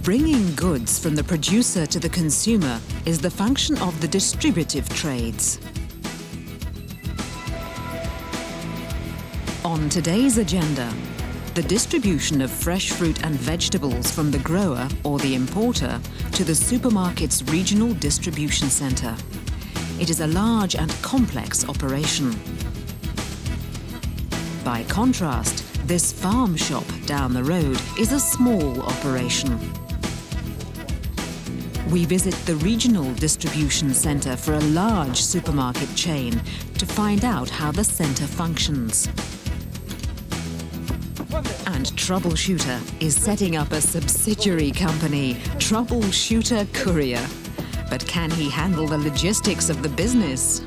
Bringing goods from the producer to the consumer is the function of the distributive trades. On today's agenda, the distribution of fresh fruit and vegetables from the grower or the importer to the supermarket's regional distribution centre. It is a large and complex operation. By contrast, this farm shop down the road is a small operation. We visit the regional distribution centre for a large supermarket chain to find out how the centre functions. And Troubleshooter is setting up a subsidiary company, Troubleshooter Courier. But can he handle the logistics of the business?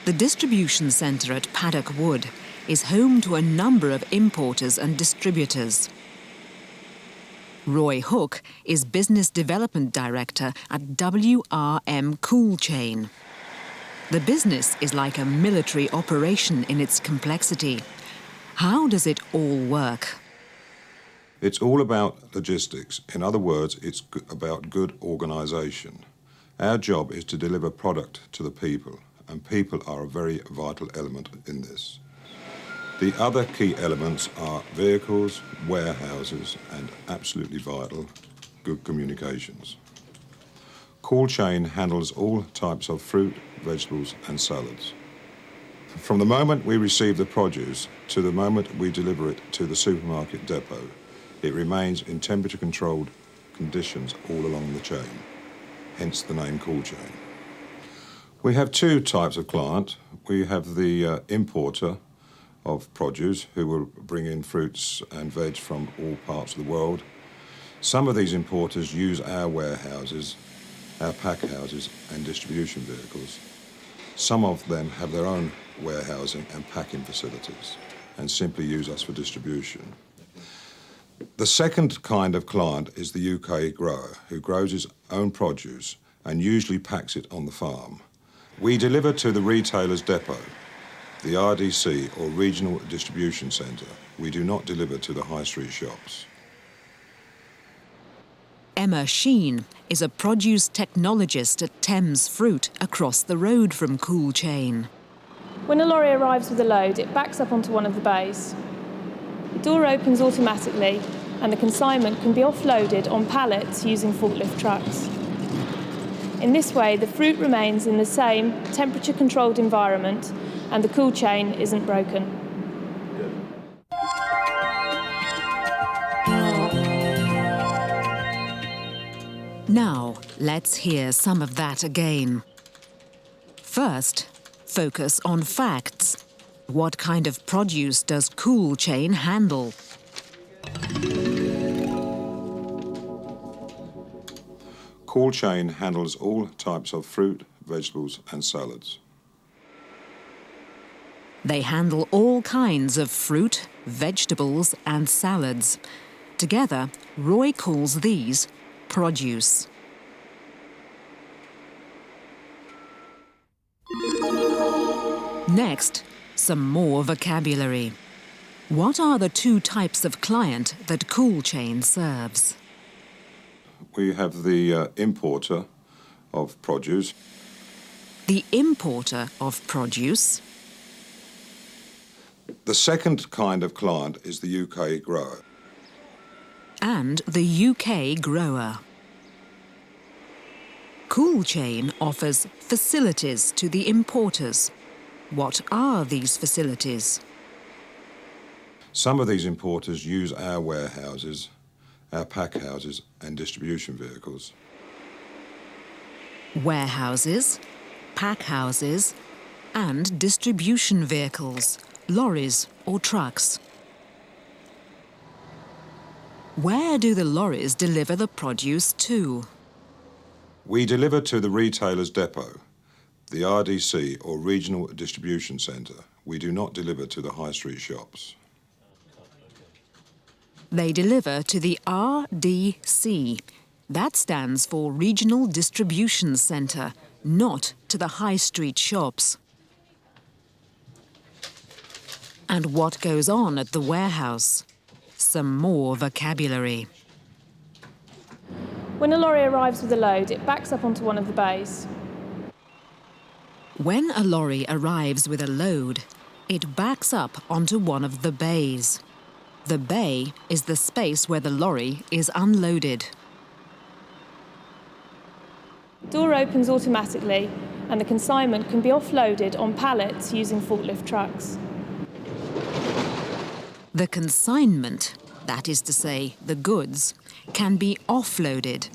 The distribution centre at Paddock Wood is home to a number of importers and distributors. Roy Hook is Business Development Director at WRM Cool Chain. The business is like a military operation in its complexity. How does it all work? It's all about logistics. In other words, it's about good organisation. Our job is to deliver product to the people, and people are a very vital element in this. The other key elements are vehicles, warehouses, and absolutely vital, good communications. Cool Chain handles all types of fruit, vegetables, and salads. From the moment we receive the produce to the moment we deliver it to the supermarket depot, it remains in temperature-controlled conditions all along the chain, hence the name Cool Chain. We have two types of client. We have the importer of produce who will bring in fruits and veg from all parts of the world. Some of these importers use our warehouses, our pack houses and distribution vehicles. Some of them have their own warehousing and packing facilities and simply use us for distribution. The second kind of client is the UK grower who grows his own produce and usually packs it on the farm. We deliver to the retailer's depot, the RDC or Regional Distribution Centre. We do not deliver to the high street shops. Emma Sheen is a produce technologist at Thames Fruit across the road from Cool Chain. When a lorry arrives with a load, it backs up onto one of the bays. The door opens automatically and the consignment can be offloaded on pallets using forklift trucks. In this way, the fruit remains in the same temperature-controlled environment and the cool chain isn't broken. Now, let's hear some of that again. First, focus on facts. What kind of produce does Cool Chain handle? Cool Chain handles all types of fruit, vegetables and salads. They handle all kinds of fruit, vegetables and salads. Together, Roy calls these produce. Next, some more vocabulary. What are the two types of client that Cool Chain serves? We have the importer of produce. The importer of produce. The second kind of client is the UK grower. And the UK grower. Cool Chain offers facilities to the importers. What are these facilities? Some of these importers use our warehouses, our pack houses and distribution vehicles. Warehouses, pack houses and distribution vehicles, lorries or trucks. Where do the lorries deliver the produce to? We deliver to the retailer's depot, the RDC or Regional Distribution Centre. We do not deliver to the high street shops. They deliver to the RDC. That stands for Regional Distribution Centre, not to the high street shops. And what goes on at the warehouse? Some more vocabulary. When a lorry arrives with a load, it backs up onto one of the bays. When a lorry arrives with a load, it backs up onto one of the bays. The bay is the space where the lorry is unloaded. The door opens automatically and the consignment can be offloaded on pallets using forklift trucks. The consignment, that is to say, the goods, can be offloaded.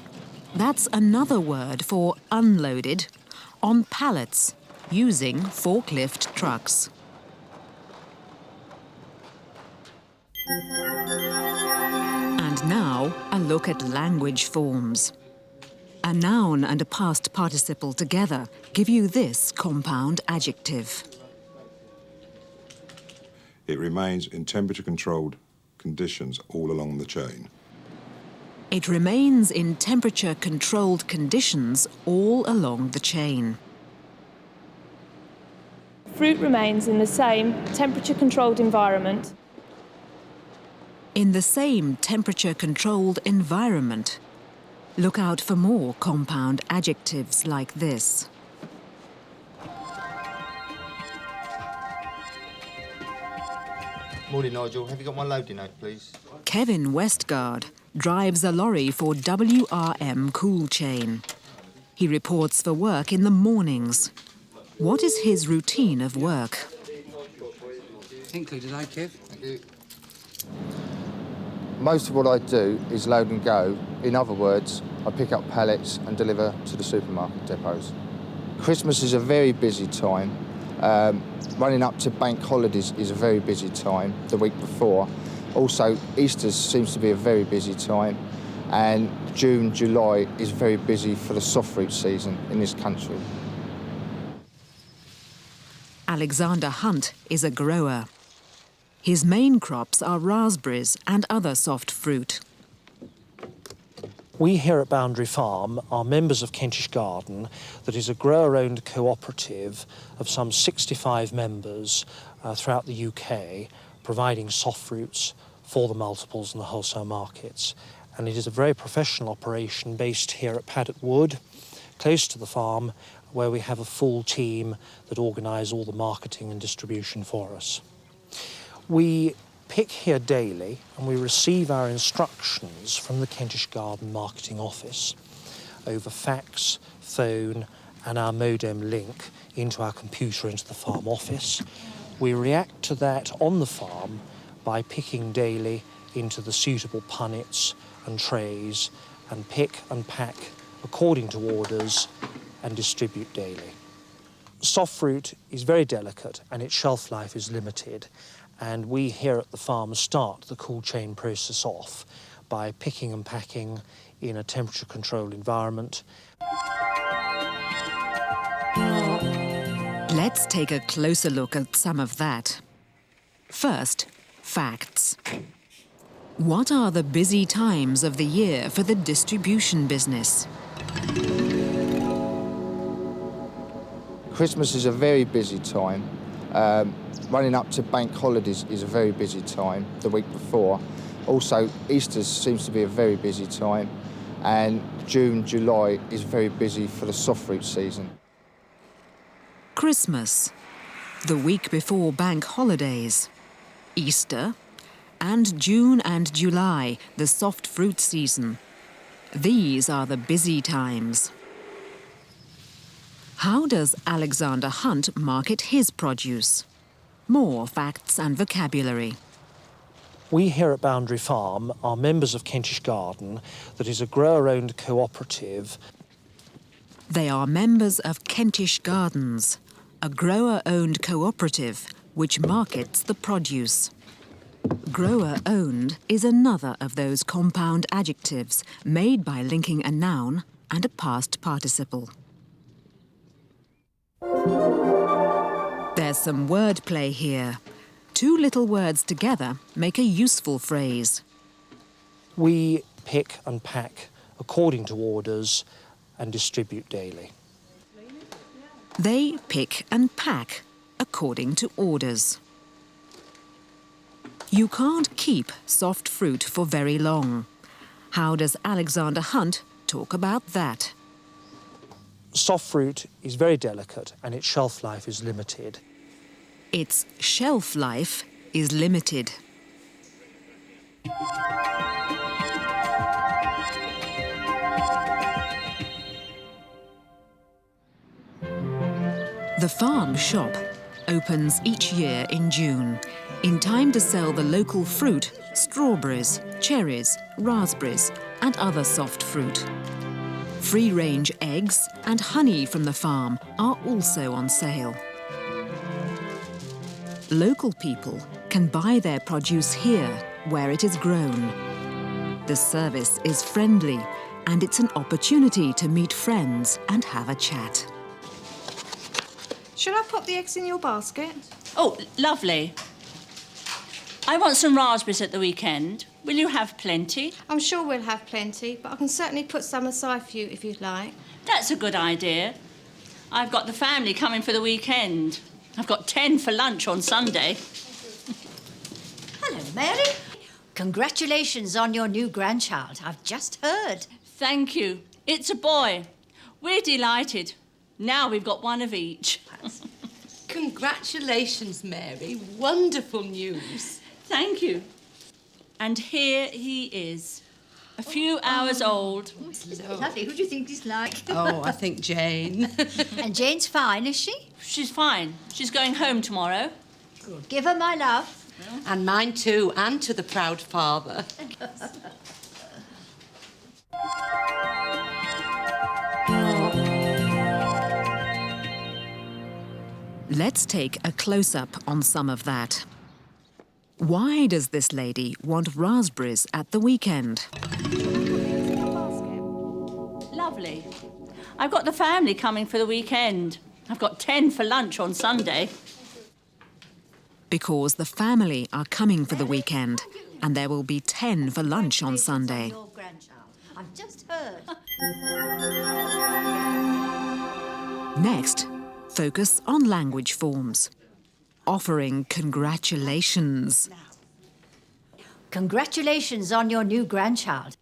That's another word for unloaded on pallets using forklift trucks. And now, a look at language forms. A noun and a past participle together give you this compound adjective. It remains in temperature-controlled conditions all along the chain. It remains in temperature-controlled conditions all along the chain. Fruit remains in the same temperature-controlled environment. In the same temperature-controlled environment. Look out for more compound adjectives like this. Morning, Nigel. Have you got my loading note, please? Kevin Westgard drives a lorry for WRM Cool Chain. He reports for work in the mornings. What is his routine of work? Included, Kev. Thank you. Most of what I do is load and go. In other words, I pick up pallets and deliver to the supermarket depots. Christmas is a very busy time. Running up to bank holidays is a very busy time, the week before. Also, Easter seems to be a very busy time. And June, July is very busy for the soft fruit season in this country. Alexander Hunt is a grower. His main crops are raspberries and other soft fruit. We here at Boundary Farm are members of Kentish Garden, that is a grower-owned cooperative of some 65 members throughout the UK, providing soft fruits for the multiples and the wholesale markets. And it is a very professional operation based here at Paddock Wood, close to the farm, where we have a full team that organise all the marketing and distribution for us. We pick here daily and we receive our instructions from the Kentish Garden Marketing Office over fax, phone and our modem link into our computer into the farm office. We react to that on the farm by picking daily into the suitable punnets and trays and pick and pack according to orders and distribute daily. Soft fruit is very delicate and its shelf life is limited. And we here at the farm start the cool chain process off by picking and packing in a temperature-controlled environment. Let's take a closer look at some of that. First, facts. What are the busy times of the year for the distribution business? Christmas is a very busy time. Running up to bank holidays is a very busy time, the week before. Also, Easter seems to be a very busy time. And June, July is very busy for the soft fruit season. Christmas, the week before bank holidays. Easter, and June and July, the soft fruit season. These are the busy times. How does Alexander Hunt market his produce? More facts and vocabulary. We here at Boundary Farm are members of Kentish Garden, that is a grower-owned cooperative. They are members of Kentish Gardens, a grower-owned cooperative which markets the produce. Grower-owned is another of those compound adjectives made by linking a noun and a past participle. There's some wordplay here. Two little words together make a useful phrase. We pick and pack according to orders and distribute daily. They pick and pack according to orders. You can't keep soft fruit for very long. How does Alexander Hunt talk about that? Soft fruit is very delicate and its shelf life is limited. Its shelf life is limited. The farm shop opens each year in June, in time to sell the local fruit, strawberries, cherries, raspberries, and other soft fruit. Free-range eggs and honey from the farm are also on sale. Local people can buy their produce here, where it is grown. The service is friendly, and it's an opportunity to meet friends and have a chat. Shall I pop the eggs in your basket? Oh, lovely. I want some raspberries at the weekend. Will you have plenty? I'm sure we'll have plenty, but I can certainly put some aside for you if you'd like. That's a good idea. I've got the family coming for the weekend. I've got 10 for lunch on Sunday. Hello, Mary. Congratulations on your new grandchild. I've just heard. Thank you. It's a boy. We're delighted. Now we've got one of each. Congratulations, Mary. Wonderful news. Thank you. And here he is, a few hours old. Lovely. Who do you think he's like? Oh, I think Jane. And Jane's fine, is she? She's fine. She's going home tomorrow. Good. Give her my love. And mine too, and to the proud father. Let's take a close-up on some of that. Why does this lady want raspberries at the weekend? Lovely. I've got the family coming for the weekend. I've got 10 for lunch on Sunday. Because the family are coming for the weekend, and there will be 10 for lunch on Sunday. Your grandchild. I've just heard. Next, focus on language forms. Offering congratulations. Congratulations on your new grandchild.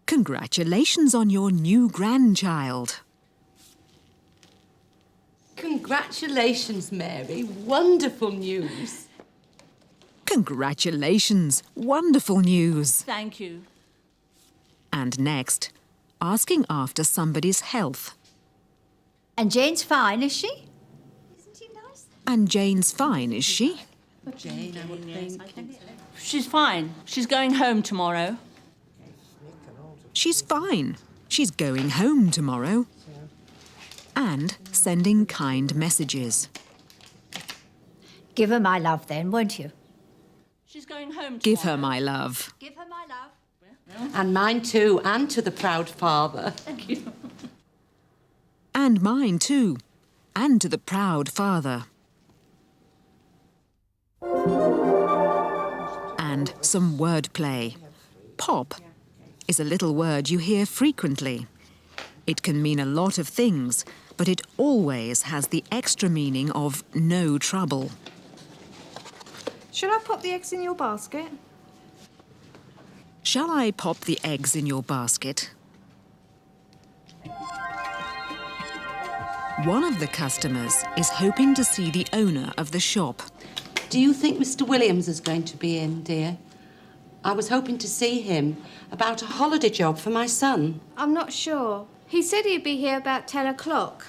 Congratulations on your new grandchild. Congratulations, Mary. Wonderful news. Congratulations. Wonderful news. Thank you. And next, asking after somebody's health. And Jane's fine, is she? Isn't she nice? And Jane's fine, is she? Jane, I would think. She's fine. She's going home tomorrow. She's fine. She's going home tomorrow. And sending kind messages. Give her my love then, won't you? She's going home tomorrow. Give her my love. Give her my love. And mine too, and to the proud father. Thank you. And mine too. And to the proud father. And some wordplay. Pop is a little word you hear frequently. It can mean a lot of things, but it always has the extra meaning of no trouble. Shall I pop the eggs in your basket? Shall I pop the eggs in your basket? One of the customers is hoping to see the owner of the shop. Do you think Mr. Williams is going to be in, dear? I was hoping to see him about a holiday job for my son. I'm not sure. He said he'd be here about 10 o'clock.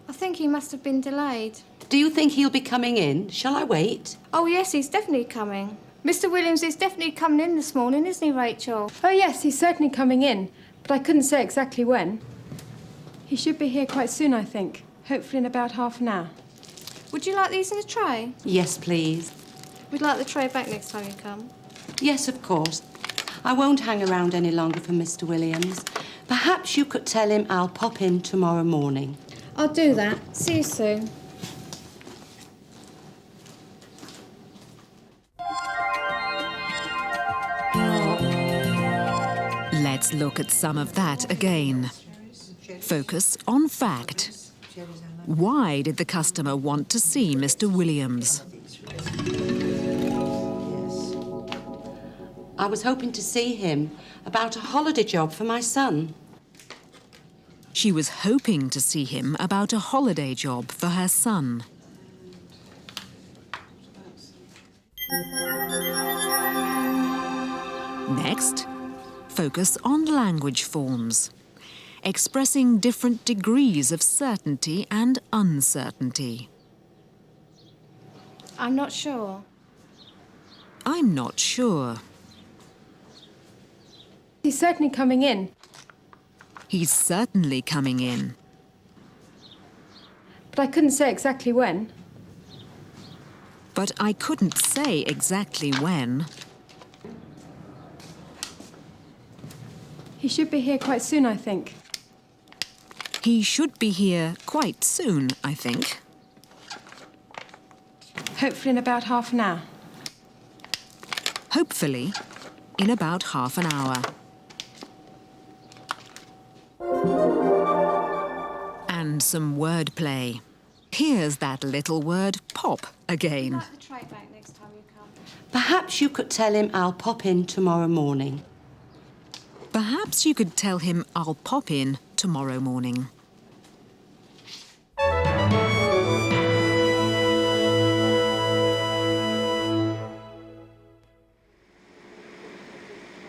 I think he must have been delayed. Do you think he'll be coming in? Shall I wait? Oh, yes, he's definitely coming. Mr. Williams is definitely coming in this morning, isn't he, Rachel? Oh, yes, he's certainly coming in, but I couldn't say exactly when. He should be here quite soon, I think. Hopefully in about half an hour. Would you like these in a tray? Yes, please. We'd like the tray back next time you come. Yes, of course. I won't hang around any longer for Mr. Williams. Perhaps you could tell him I'll pop in tomorrow morning. I'll do that. See you soon. Let's look at some of that again. Focus on fact. Why did the customer want to see Mr. Williams? I was hoping to see him about a holiday job for my son. She was hoping to see him about a holiday job for her son. Next, focus on language forms, expressing different degrees of certainty and uncertainty. I'm not sure. I'm not sure. He's certainly coming in. He's certainly coming in. But I couldn't say exactly when. But I couldn't say exactly when. He should be here quite soon, I think. He should be here quite soon, I think. Hopefully in about half an hour. Hopefully, in about half an hour. And some wordplay. Here's that little word pop again. Perhaps you could tell him I'll pop in tomorrow morning. Perhaps you could tell him I'll pop in tomorrow morning.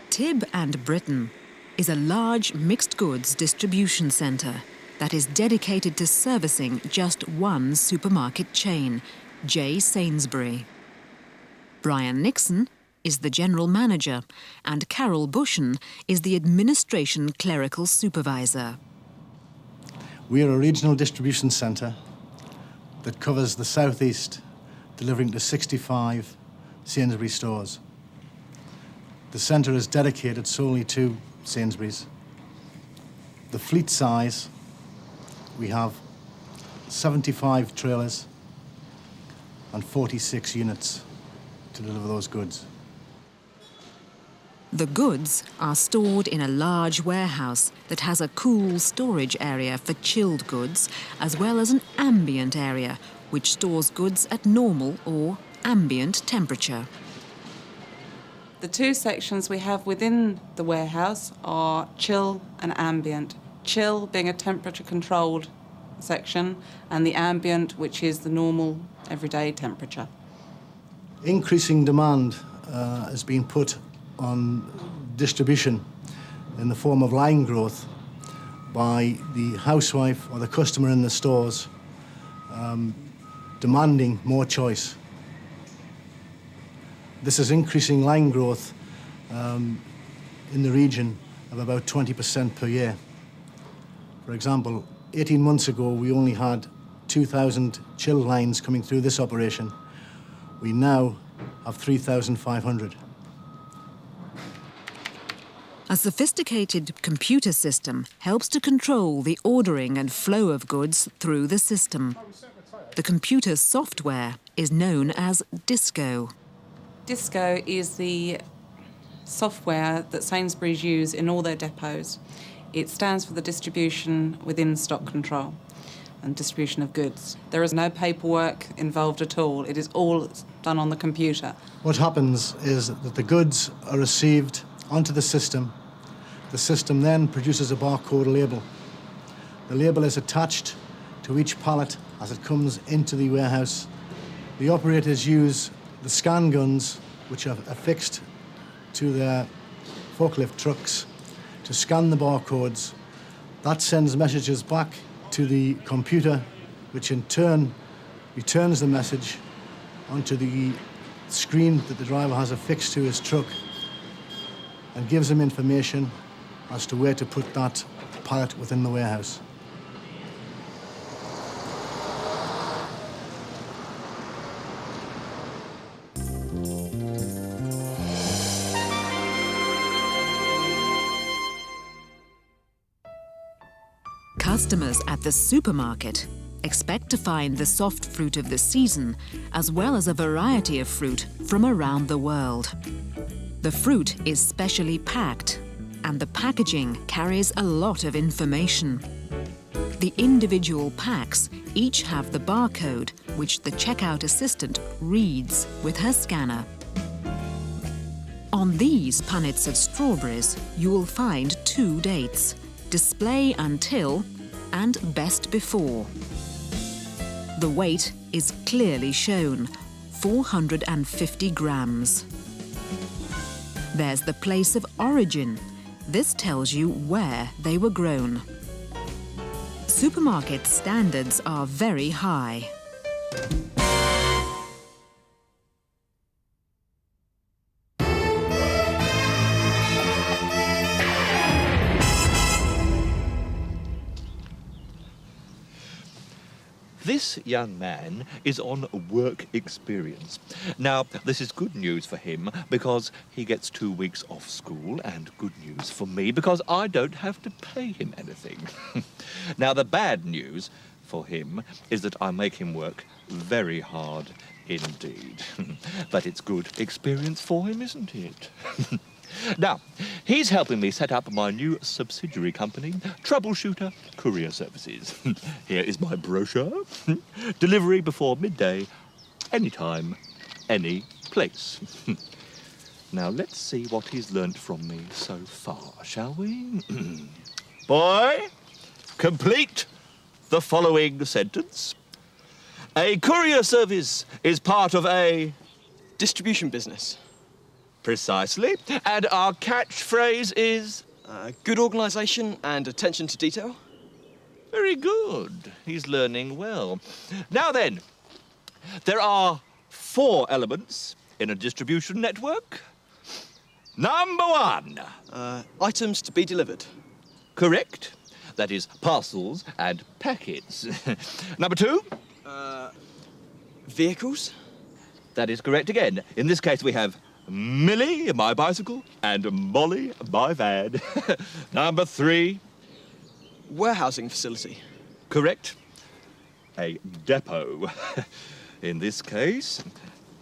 Tib and Britain is a large mixed goods distribution centre that is dedicated to servicing just one supermarket chain, J. Sainsbury. Brian Nixon is the general manager and Carol Bushen is the administration clerical supervisor. We are a regional distribution centre that covers the southeast, delivering to 65 Sainsbury stores. The centre is dedicated solely to Sainsbury's. The fleet size, we have 75 trailers and 46 units to deliver those goods. The goods are stored in a large warehouse that has a cool storage area for chilled goods, as well as an ambient area, which stores goods at normal or ambient temperature. The two sections we have within the warehouse are chill and ambient. Chill being a temperature-controlled section, and the ambient, which is the normal, everyday temperature. Increasing demand has been put on distribution in the form of line growth by the housewife or the customer in the stores demanding more choice. This is increasing line growth in the region of about 20% per year. For example, 18 months ago, we only had 2,000 chill lines coming through this operation. We now have 3,500. A sophisticated computer system helps to control the ordering and flow of goods through the system. The computer software is known as Disco. Disco is the software that Sainsbury's use in all their depots. It stands for the distribution within stock control and distribution of goods. There is no paperwork involved at all. It is all done on the computer. What happens is that the goods are received onto the system. The system then produces a barcode label. The label is attached to each pallet as it comes into the warehouse. The operators use the scan guns, which are affixed to their forklift trucks, to scan the barcodes. That sends messages back to the computer, which in turn returns the message onto the screen that the driver has affixed to his truck and gives him information as to where to put that pallet within the warehouse. Customers at the supermarket expect to find the soft fruit of the season, as well as a variety of fruit from around the world. The fruit is specially packed, and the packaging carries a lot of information. The individual packs each have the barcode which the checkout assistant reads with her scanner. On these punnets of strawberries, you will find 2 dates: display until and best before. The weight is clearly shown, 450 grams. There's the place of origin. This tells you where they were grown. Supermarket standards are very high. This young man is on work experience. Now, this is good news for him because he gets 2 weeks off school, and good news for me because I don't have to pay him anything. Now, the bad news for him is that I make him work very hard indeed. But it's good experience for him, isn't it? Now, he's helping me set up my new subsidiary company, Troubleshooter Courier Services. Here is my brochure. Delivery before midday, anytime, any place. Now, let's see what he's learnt from me so far, shall we? Boy, complete the following sentence. A courier service is part of a distribution business. Precisely. And our catchphrase is? Good organisation and attention to detail. Very good. He's learning well. Now then, there are 4 elements in a distribution network. Number 1. Items to be delivered. Correct. That is parcels and packets. Number 2. Vehicles. That is correct again. In this case, we have Millie, my bicycle, and Molly, my van. Number 3. Warehousing facility. Correct. A depot. In this case,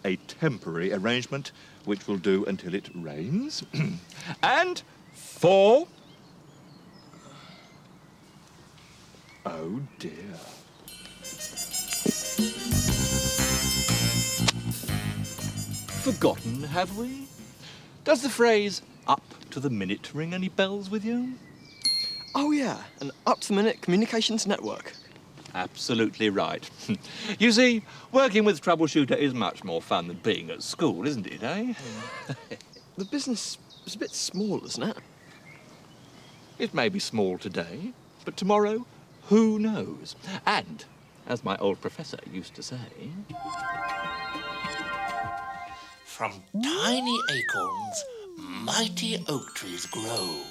a temporary arrangement which will do until it rains. And 4. Oh dear. Forgotten, have we? Does the phrase up to the minute ring any bells with you? Oh yeah, an up-to-the-minute communications network. Absolutely right. You see, working with Troubleshooter is much more fun than being at school, isn't it, eh? The business is a bit small, isn't it? It may be small today, but tomorrow, who knows? And, as my old professor used to say... From tiny acorns, mighty oak trees grow.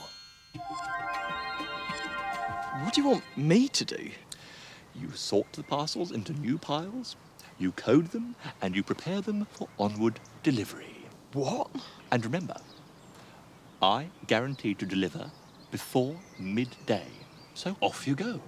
What do you want me to do? You sort the parcels into new piles, you code them, and you prepare them for onward delivery. What? And remember, I guarantee to deliver before midday. So off you go.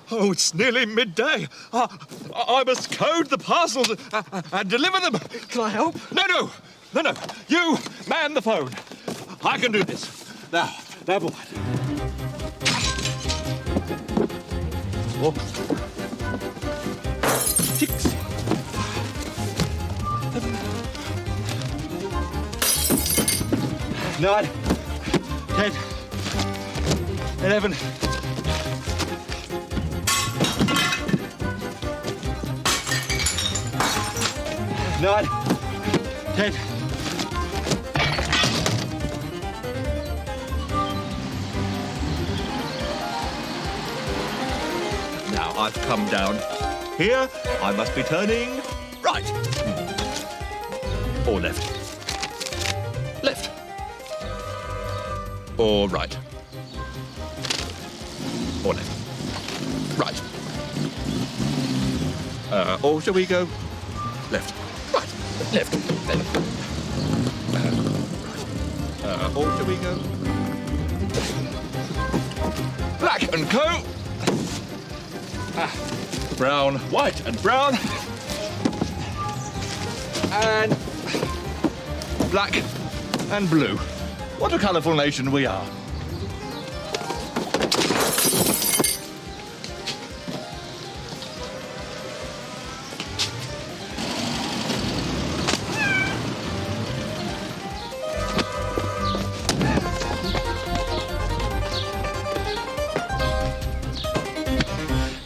Oh, it's nearly midday. I must code the parcels and deliver them. Can I help? No. You man the phone. I can do this. Now, boy. Oh. 6. 7. 9. 10. 11. 9. 10. Now I've come down here. I must be turning right. Or left. Left. Or right. Or left. Right. Or shall we go left? Right. Left. Then. Right. Or shall we go black and co. Brown, white and brown. And black and blue. What a colourful nation we are.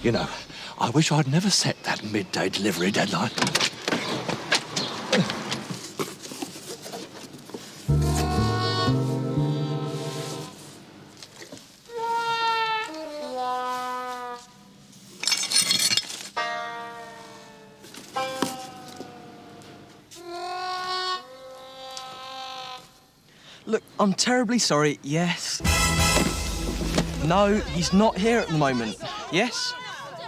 You know, I wish I'd never set that midday delivery deadline. Look, I'm terribly sorry, yes. No, he's not here at the moment, yes?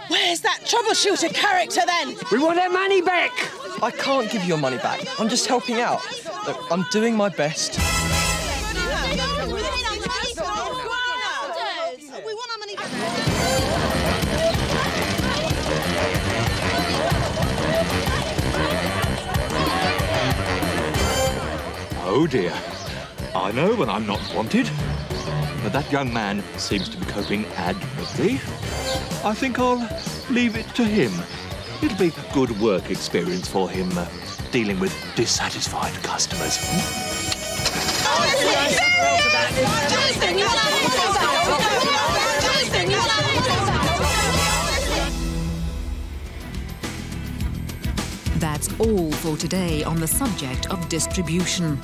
Where's that troubleshooter character then? We want our money back! I can't give you your money back. I'm just helping out. Look, I'm doing my best. Oh dear. I know when I'm not wanted. But that young man seems to be coping admirably. I think I'll leave it to him. It'll be good work experience for him dealing with dissatisfied customers. That's all for today on the subject of distribution.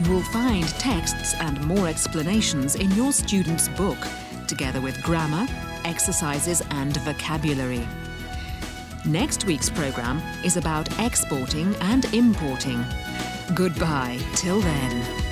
You will find texts and more explanations in your student's book, together with grammar, exercises and vocabulary. Next week's programme is about exporting and importing. Goodbye till then.